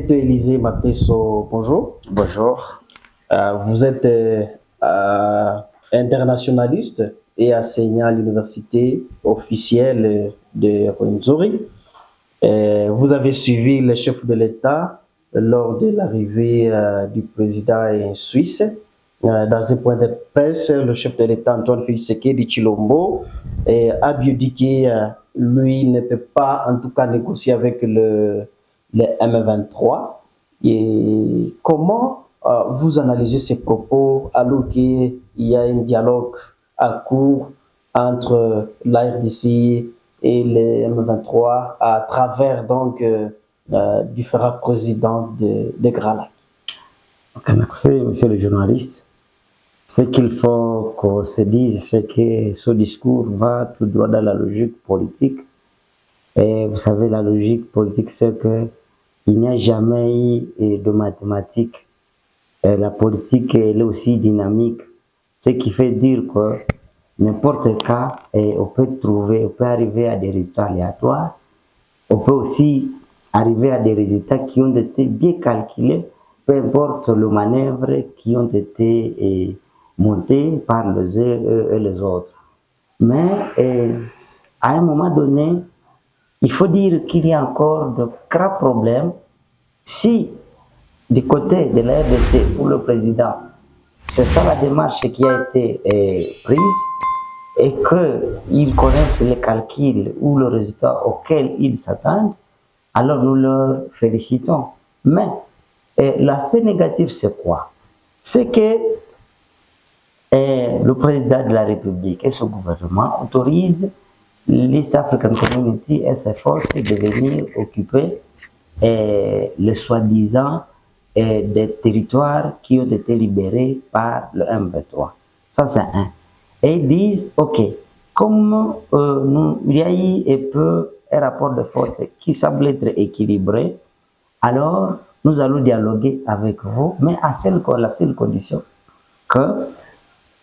êtes Élisée Mateso, bonjour. Bonjour. Vous êtes internationaliste et enseignant à l'université officielle de Rwenzori. Vous avez suivi le chef de l'État lors de l'arrivée du président suisse. Dans un point de presse, le chef de l'État, Antoine Félix Tshisekedi Tshilombo, a bien dit que lui ne peut pas, en tout cas, négocier avec le M23. Et comment vous analysez ces propos alors qu'il y a un dialogue à court entre la RDC et le M23 à travers donc différents présidents de Grands Lacs? Okay, merci, monsieur le journaliste. Ce qu'il faut qu'on se dise, c'est que ce discours va tout droit dans la logique politique. Et vous savez, la logique politique, c'est qu'il n'y a jamais eu de mathématiques. Et la politique, elle est aussi dynamique. Ce qui fait dire que n'importe cas, on peut arriver à des résultats aléatoires. On peut aussi arriver à des résultats qui ont été bien calculés, peu importe le manœuvre qui ont été montés par les uns et les autres. Mais à un moment donné, il faut dire qu'il y a encore de graves problèmes. Si du côté de la RDC pour le président, c'est ça la démarche qui a été prise et qu'ils connaissent les calculs ou le résultat auquel ils s'attendent, alors nous leur félicitons. Mais l'aspect négatif, c'est quoi? C'est que le président de la République et son gouvernement autorisent l'East African Community et ses forces de venir occuper le soi-disant des territoires qui ont été libérés par le M23. Ça, c'est un. Et ils disent, OK, comme il y a eu un rapport de force qui semble être équilibré, alors nous allons dialoguer avec vous, mais à la seule condition que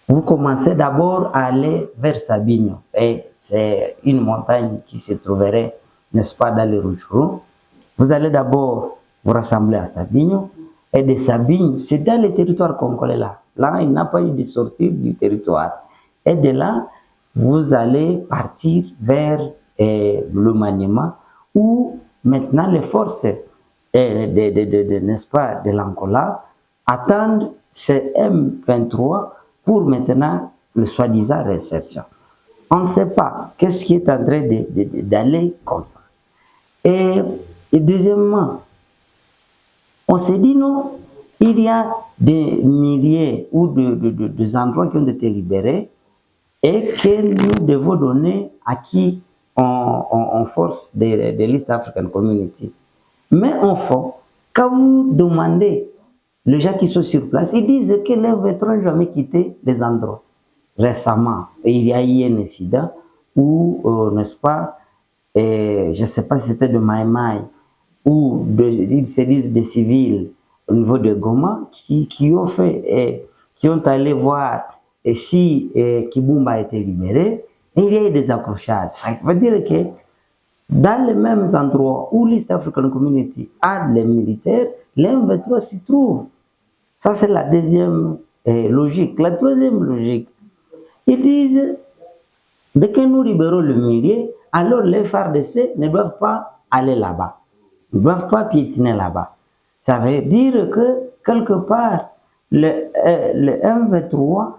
vous commencez d'abord à aller vers Sabinho. Et c'est une montagne qui se trouverait, n'est-ce pas, dans les Rutshuru. Vous allez d'abord vous rassembler à Sabinho. Et de Sabinho, c'est dans le territoire congolais là. Là, il n'a pas eu de sortir du territoire. Et de là, vous allez partir vers le Maniema, où maintenant les forces n'est-ce pas, de l'Angola attendent ces M23 pour maintenant le soi-disant réinsertion. On ne sait pas qu'est-ce qui est en train d'aller comme ça. Et deuxièmement, on s'est dit non, il y a des milliers ou des endroits qui ont été libérés et que nous devons donner à qui on force de l'East African Community. Mais en fond, quand vous demandez les gens qui sont sur place, ils disent que les vétérans n'ont jamais quitté les endroits. Récemment, il y a eu un incident où, n'est-ce pas, je ne sais pas si c'était de Maïmaï, où ils se disent des civils au niveau de Goma qui ont fait, qui ont allé voir si Kibumba a été libéré, et il y a eu des accrochages. Ça veut dire que dans les mêmes endroits où l'East African Community a les militaires, les M23 s'y trouvent. Ça, c'est la deuxième logique. La troisième logique, ils disent, dès que nous libérons le milieu, alors les FARDC ne doivent pas aller là-bas. Ils ne doivent pas piétiner là-bas. Ça veut dire que, quelque part, le M23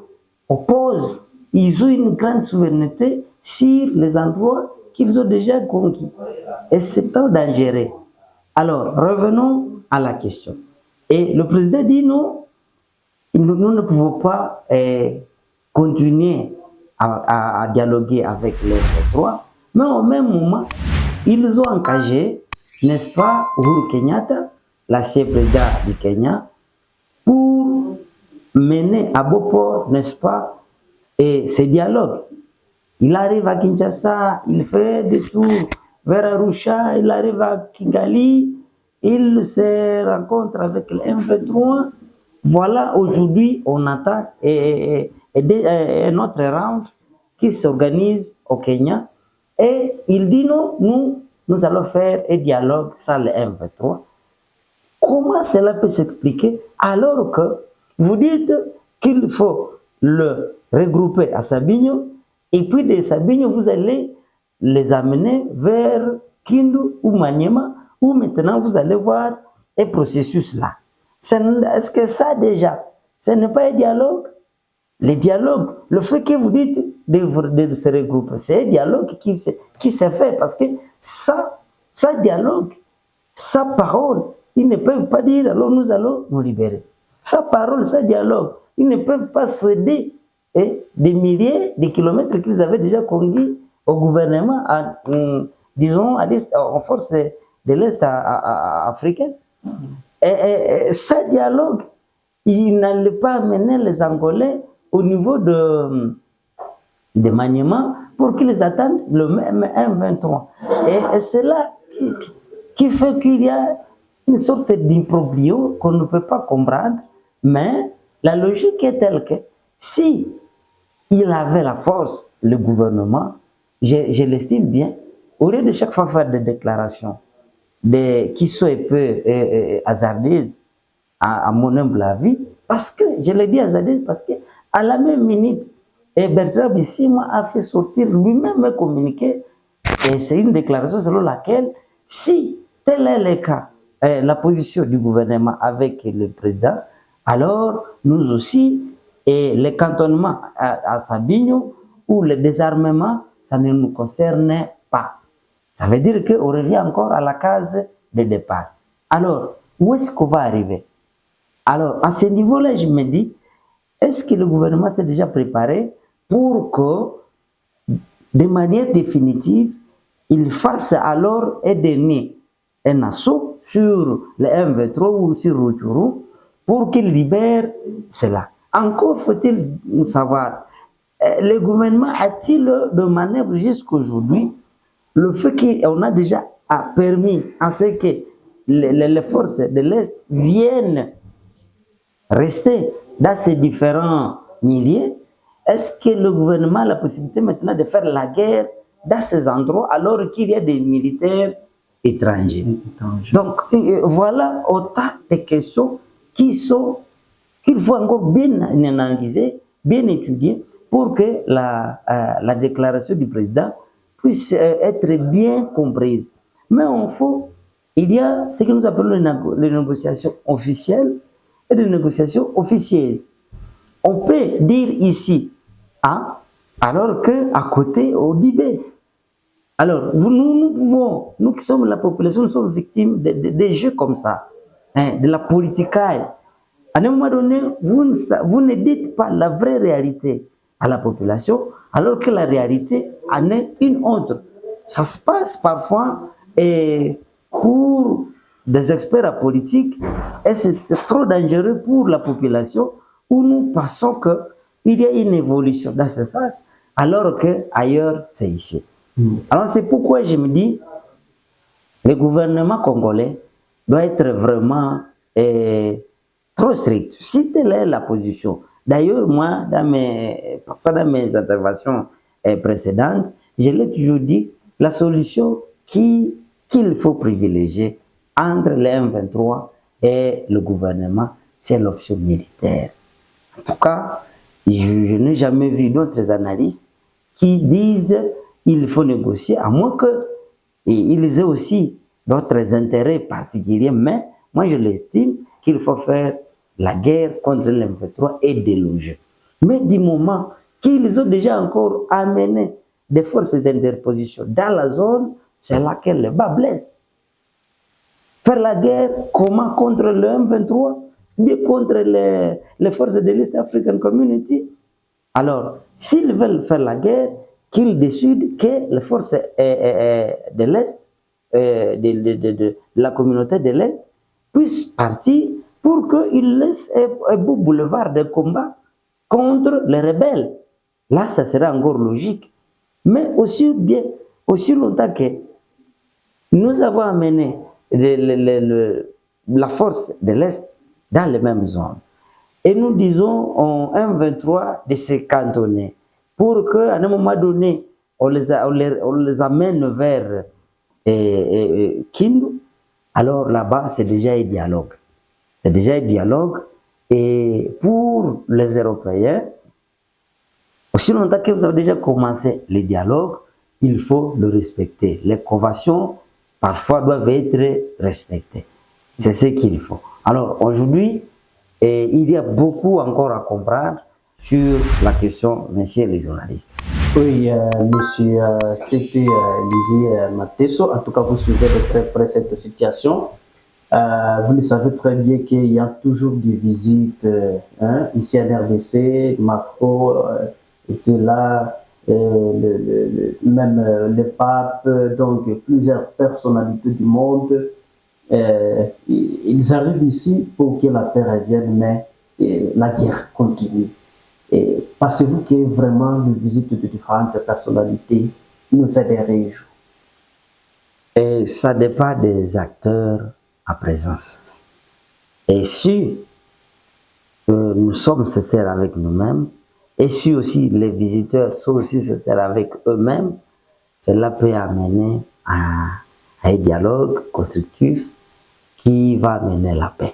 oppose, ils ont une grande souveraineté sur les endroits qu'ils ont déjà conquis. Et c'est très dangereux. Alors, revenons à la question. Et le président dit non, nous ne pouvons pas continuer à dialoguer avec les M23, mais au même moment, ils ont engagé, n'est-ce pas, Uhuru Kenyatta, l'ancien président du Kenya, pour mener à bon port, n'est-ce pas, ces dialogues. Il arrive à Kinshasa, il fait des tours vers Arusha, il arrive à Kigali, il se rencontre avec le M23. Voilà, aujourd'hui, on attend un autre round qui s'organise au Kenya. Et il dit non, nous allons faire un dialogue sans le M23. Comment cela peut s'expliquer alors que vous dites qu'il faut le regrouper à Sabinho et puis de Sabinho, vous allez les amener vers Kindu ou Maniema où maintenant vous allez voir un processus là. Est-ce que ça déjà, ce n'est pas un dialogue? Le dialogue, le fait que vous dites de se regrouper, c'est un dialogue qui se fait parce que ça dialogue, sa parole, ils ne peuvent pas dire alors nous allons nous libérer. Sa parole, sa dialogue, ils ne peuvent pas céder des milliers de kilomètres qu'ils avaient déjà conquis au gouvernement, disons, en force de l'Est africain. Et ce dialogue, il n'allait pas amener les Angolais au niveau de Maniema pour qu'ils attendent le même M23. Et c'est là qui fait qu'il y a une sorte d'imbroglio qu'on ne peut pas comprendre, mais la logique est telle que si il avait la force, le gouvernement, je l'estime bien, au lieu de chaque fois faire des déclarations qui sont un peu hasardeuses, à mon humble avis, parce que, je l'ai dit hasardeuses, parce que à la même minute, Bertrand Bisimwa a fait sortir lui-même un communiqué, et c'est une déclaration selon laquelle, si tel est le cas, la position du gouvernement avec le président, alors nous aussi, et le cantonnement à Sabinho ou le désarmement, ça ne nous concerne pas. Ça veut dire qu'on revient encore à la case de départ. Alors, où est-ce qu'on va arriver? Alors, à ce niveau-là, je me dis, est-ce que le gouvernement s'est déjà préparé pour que, de manière définitive, il fasse alors un dernier un assaut sur le M23 ou sur Rutshuru pour qu'il libère cela? Encore faut-il savoir, le gouvernement a-t-il de manœuvre jusqu'aujourd'hui? Le fait qu'on a déjà permis à ce que les forces de l'Est viennent rester dans ces différents milliers, est-ce que le gouvernement a la possibilité maintenant de faire la guerre dans ces endroits alors qu'il y a des militaires étrangers? Donc voilà autant de questions qu'il faut encore bien analyser, bien étudier pour que la déclaration du président puisse être bien comprise. Mais en fond, il y a ce que nous appelons les négociations officielles et les négociations officieuses. On peut dire ici A, alors qu'à côté, au dit B. Alors, nous qui sommes la population, nous sommes victimes de jeux comme ça, de la politicaille. À un moment donné, vous ne dites pas la vraie réalité à la population, alors que la réalité en est une autre. Ça se passe parfois pour des experts en politique, et c'est trop dangereux pour la population, où nous pensons qu'il y a une évolution dans ce sens, alors qu'ailleurs, c'est ici. Alors c'est pourquoi je me dis, le gouvernement congolais doit être vraiment trop strict. Si telle est la position, d'ailleurs moi, parfois dans mes interventions précédentes, je l'ai toujours dit, la solution qu'il faut privilégier entre le M23 et le gouvernement, c'est l'option militaire. En tout cas, je n'ai jamais vu d'autres analystes qui disent qu'il faut négocier, à moins qu'ils aient aussi d'autres intérêts particuliers, mais moi je l'estime qu'il faut faire la guerre contre le M23 et déloger. Mais du moment qu'ils ont déjà encore amené des forces d'interposition dans la zone, c'est là que le bas blesse. Faire la guerre, comment contre le M23, bien contre les forces de l'East African Community. Alors, s'ils veulent faire la guerre, qu'ils décident que les forces de l'Est, de la communauté de l'Est, puissent partir pour qu'ils laissent un beau boulevard de combat contre les rebelles. Là, ça serait encore logique. Mais aussi longtemps que nous avons amené la force de l'Est dans les mêmes zones, et nous disons en M23 de se cantonner, pour qu'à un moment donné, on les amène vers Kindu, alors là-bas, c'est déjà un dialogue. C'est déjà un dialogue. Et pour les Européens, aussi longtemps que vous avez déjà commencé les dialogues, il faut le respecter. Les conventions, parfois, doivent être respectées. C'est ce qu'il faut. Alors, aujourd'hui, il y a beaucoup encore à comprendre sur la question, messieurs les journalistes. Oui, monsieur, c'était Lisier Mateso. En tout cas, vous suivez de très près cette situation. Vous le savez très bien qu'il y a toujours des visites ici en RDC. Macron était là, même le pape, donc plusieurs personnalités du monde. Ils arrivent ici pour que la paix revienne, mais la guerre continue. Pensez-vous que vraiment les visites de différentes personnalités nous aideraient? Et ça dépend des acteurs à présence. Et si nous sommes sincères avec nous-mêmes, et si aussi les visiteurs sont aussi sincères avec eux-mêmes, cela peut amener à un dialogue constructif qui va amener la paix.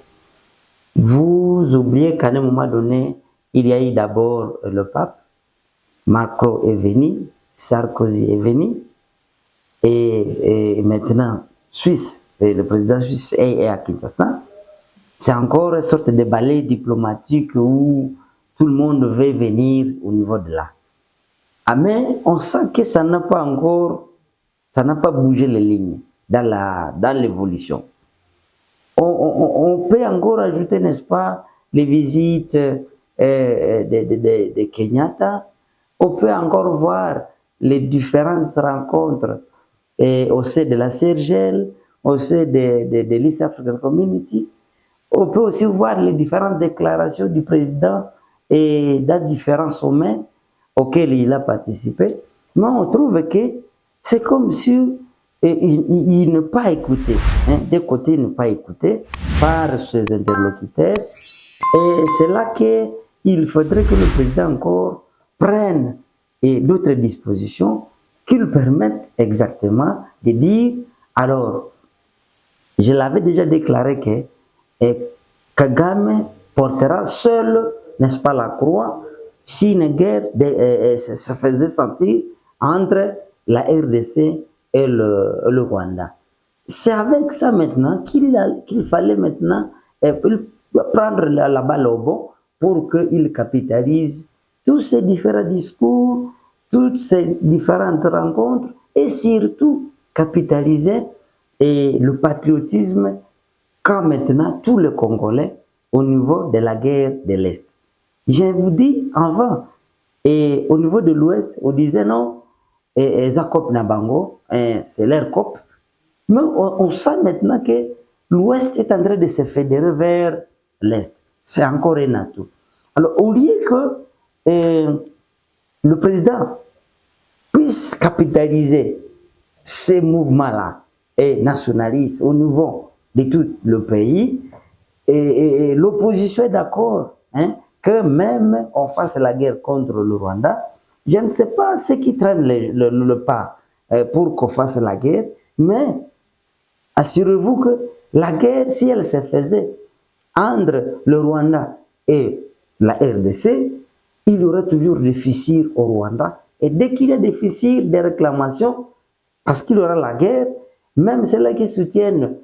Vous oubliez qu'à un moment donné, il y a eu d'abord le pape, Macron est venu, Sarkozy est venu, et maintenant Suisse, et le président suisse est à Kinshasa. C'est encore une sorte de balai diplomatique où tout le monde veut venir au niveau de là. Ah, mais on sent que ça n'a pas encore, ça n'a pas bougé les lignes dans l'évolution. On peut encore ajouter, n'est-ce pas, les visites de Kenyatta. On peut encore voir les différentes rencontres au sein de la CIRGL, au sein de l'East African Community. On peut aussi voir les différentes déclarations du président et dans différents sommets auxquels il a participé. Mais on trouve que c'est comme si il n'a pas écouté. D'un côté, il n'a pas écouté par ses interlocuteurs. Et c'est là qu'il faudrait que le président encore prenne d'autres dispositions qui lui permettent exactement de dire, alors, je l'avais déjà déclaré que Kagame portera seul, n'est-ce pas, la croix, si une guerre se faisait sentir entre la RDC et le Rwanda. C'est avec ça maintenant qu'il fallait maintenant prendre la balle au bon pour qu'il capitalise tous ces différents discours, toutes ces différentes rencontres et surtout capitaliser le patriotisme qu'a maintenant tous les Congolais au niveau de la guerre de l'Est. Je vous dis avant, et au niveau de l'Ouest, on disait non, Zakop Nabango, c'est leur COP. Mais on sent maintenant que l'Ouest est en train de se fédérer vers l'Est. C'est encore un atout. Alors, au lieu que le président puisse capitaliser ces mouvements-là et nationalistes au niveau de tout le pays, et l'opposition est d'accord que même on fasse la guerre contre le Rwanda. Je ne sais pas ce qui traîne le pas pour qu'on fasse la guerre, mais assurez-vous que la guerre, si elle se faisait entre le Rwanda et la RDC, il y aura toujours des fissures au Rwanda. Et dès qu'il y a des fissures, des réclamations, parce qu'il y aura la guerre, même ceux-là qui soutiennent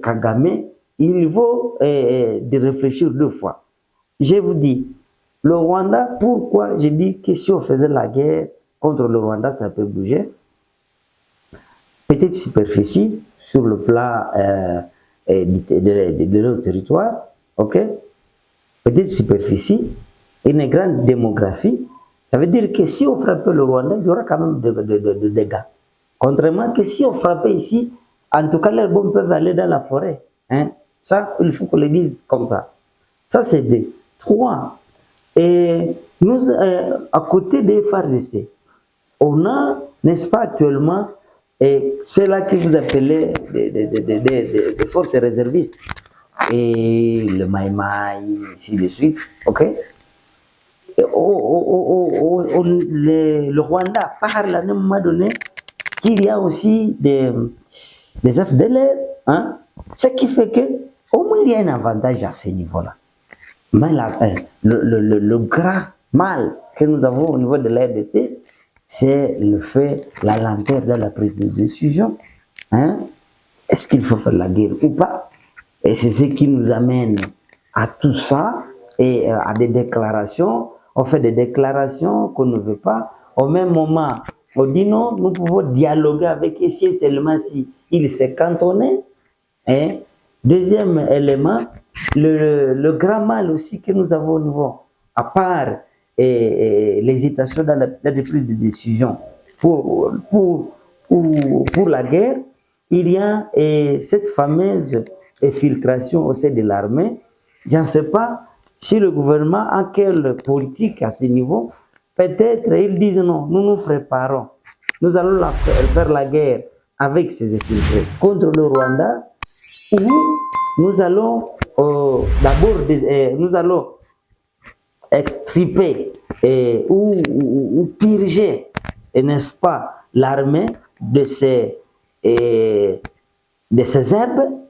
Kagame, il faut de réfléchir deux fois. Je vous dis, le Rwanda, pourquoi je dis que si on faisait la guerre contre le Rwanda, ça peut bouger? Petite superficie sur le plan de leur territoire, ok? Petite superficie, une grande démographie. Ça veut dire que si on frappait le Rwanda, il y aura quand même de dégâts. Contrairement que si on frappait ici, en tout cas, les bombes peuvent aller dans la forêt. Ça, il faut qu'on le dise comme ça. Ça, c'est deux. Trois. Et nous, à côté des FARDC, on a, n'est-ce pas, actuellement, ceux-là que vous appelez des forces réservistes. Et le Maïmaï, ainsi de suite. OK? Et le Rwanda parle à un moment donné qu'il y a aussi des FDLR, Ce qui fait que, au moins, il y a un avantage à ce niveau-là. Mais le grand mal que nous avons au niveau de la RDC, c'est le fait, la lenteur de la prise de décision. Hein? Est-ce qu'il faut faire la guerre ou pas? Et c'est ce qui nous amène à tout ça et à des déclarations. On fait des déclarations qu'on ne veut pas. Au même moment, on dit non, nous pouvons dialoguer avec ici seulement si il s'est cantonné. Hein? Deuxième élément, le grand mal aussi que nous avons au niveau, à part l'hésitation dans la prise de décision pour la guerre, il y a cette fameuse infiltration au sein de l'armée. Je ne sais pas si le gouvernement a quelle politique à ce niveau. Peut-être ils disent non, nous nous préparons. Nous allons faire la guerre avec ces infiltrés contre le Rwanda, où nous allons d'abord nous allons extirper ou purger, n'est-ce pas, l'armée de ces herbes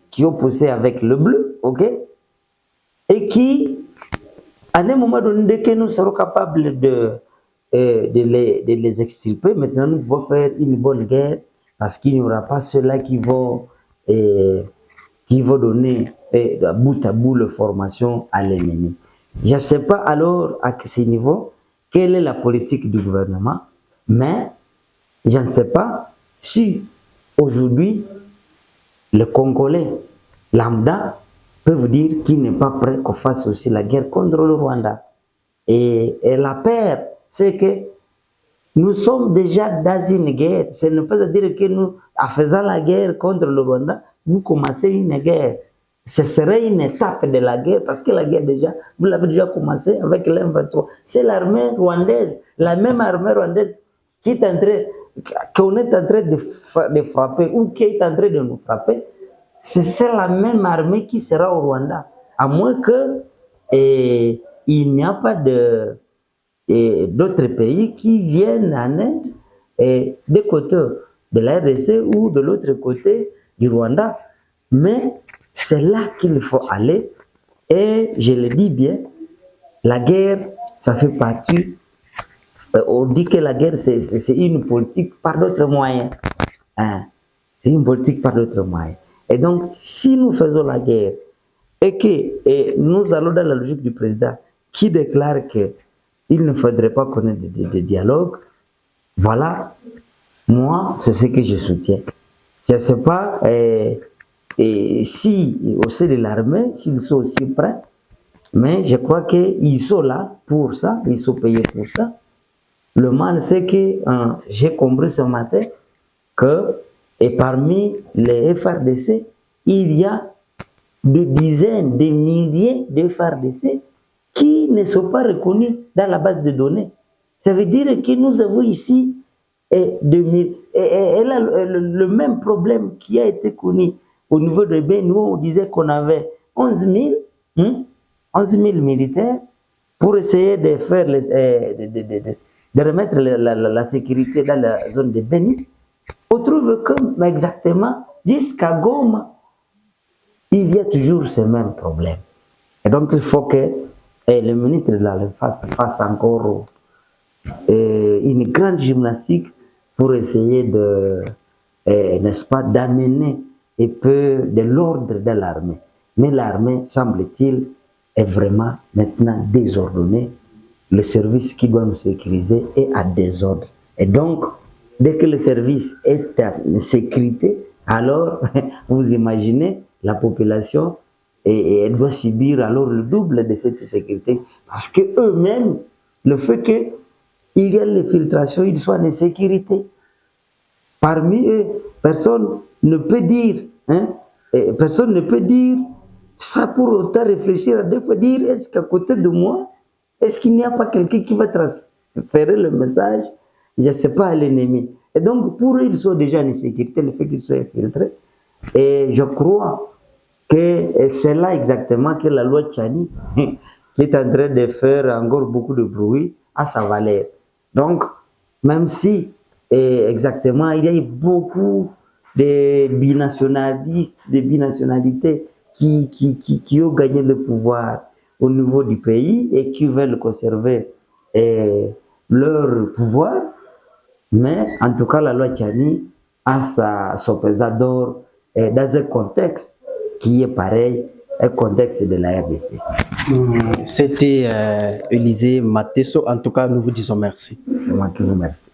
qui ont poussé avec le bleu, ok? Et qui, à un moment donné, dès que nous serons capables de les extirper, maintenant nous devons faire une bonne guerre parce qu'il n'y aura pas ceux-là qui vont donner bout à bout la formation à l'ennemi. Je ne sais pas alors à ce niveau quelle est la politique du gouvernement, mais je ne sais pas si aujourd'hui le Congolais lambda peut vous dire qu'il n'est pas prêt qu'on fasse aussi la guerre contre le Rwanda. Et la peur, c'est que nous sommes déjà dans une guerre. Ce n'est pas à dire que nous, en faisant la guerre contre le Rwanda, vous commencez une guerre. Ce serait une étape de la guerre parce que la guerre déjà, vous l'avez déjà commencé avec l'M23. C'est l'armée rwandaise, la même armée rwandaise qu'on est en train de frapper ou qui est en train de nous frapper. C'est la même armée qui sera au Rwanda. À moins que il n'y a pas d'autres pays qui viennent en aide des côtés de la RDC ou de l'autre côté du Rwanda. Mais c'est là qu'il faut aller. Et je le dis bien, la guerre, ça fait partie. On dit que la guerre, c'est une politique par d'autres moyens. Hein? C'est une politique par d'autres moyens. Et donc, si nous faisons la guerre et que nous allons dans la logique du président qui déclare qu'il ne faudrait pas qu'on ait de dialogue, voilà, moi, c'est ce que je soutiens. Je ne sais pas si au sein de l'armée, s'ils sont aussi prêts, mais je crois qu'ils sont là pour ça, ils sont payés pour ça. Le mal, c'est que j'ai compris ce matin que parmi les FRDC, il y a des dizaines, des milliers de FRDC qui ne sont pas reconnus dans la base de données. Ça veut dire que nous avons ici le même problème qui a été connu au niveau de Bénin, où on disait qu'on avait 11 000 militaires pour essayer de faire de remettre la sécurité dans la zone de Bénin. On trouve que exactement jusqu'à Goma, il y a toujours ce même problème. Et donc il faut que le ministre de la Défense fasse encore une grande gymnastique pour essayer n'est-ce pas, d'amener un peu de l'ordre dans l'armée. Mais l'armée, semble-t-il, est vraiment maintenant désordonnée. Le service qui doit nous sécuriser est à désordre. Et donc, dès que le service est en sécurité, alors vous imaginez la population et elle doit subir alors le double de cette sécurité. Parce que eux-mêmes, le fait qu'il y ait l'infiltration, ils soient en sécurité. Parmi eux, personne ne peut dire, ça pour autant réfléchir à deux fois, dire est-ce qu'à côté de moi, est-ce qu'il n'y a pas quelqu'un qui va transférer le message, je ne sais pas, à l'ennemi. Et donc, pour eux, ils sont déjà en sécurité, le fait qu'ils soient infiltrés. Et je crois que c'est là exactement que la loi Tchani, qui est en train de faire encore beaucoup de bruit, a sa valeur. Donc, même si, exactement, il y a eu beaucoup des binationalistes, des binationalités qui ont gagné le pouvoir au niveau du pays et qui veulent conserver leur pouvoir. Mais en tout cas, la loi Tchani a son pesant dans un contexte qui est pareil, un contexte de la RDC. C'était Élisée Mateso. En tout cas, nous vous disons merci. C'est moi qui vous remercie.